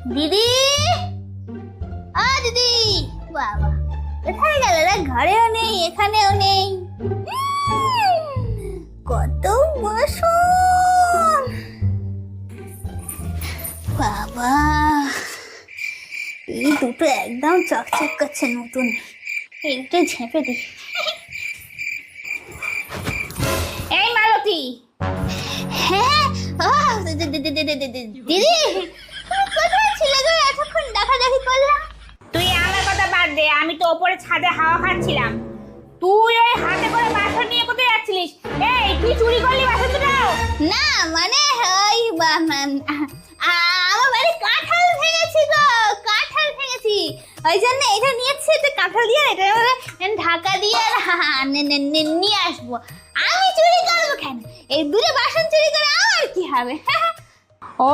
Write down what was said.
দিদি, দিদি, বাবা কোথায় গেল রে? ঘরেও নেই, এখানেও নেই। কত বাসন বাবা! এই দুটো একদম চকচক করছে, নতুন। এইটা ঝেঁপে দি। এই মালতী। হ্যাঁ, দিদি তুমি কোথায় ছিলে গো? এতক্ষণ দেখাদেখি করলাম। তুই আমার কথা বাদ দে, আমি তো ওপরে ছাদে হাওয়া খাচ্ছিলাম। তুই ওই হাতে করে বাসন নিয়ে কোথায় যাচ্ছিলিস? এই তুই চুরি করলি বাসন দুটো? না মানে ওই আমার বাড়ি কাঁঠাল ভেঙেছি গো, কাঁঠাল ভেঙেছি, ওই জন্য এটা নিয়েছি। এটা কাঁঠাল দিয়ে এটা ঢাকা দিয়ে নিয়ে আসবো। আমি চুরি করবো কেন? এই দূরে বাসন চুরি করে আমার কি হবে? ও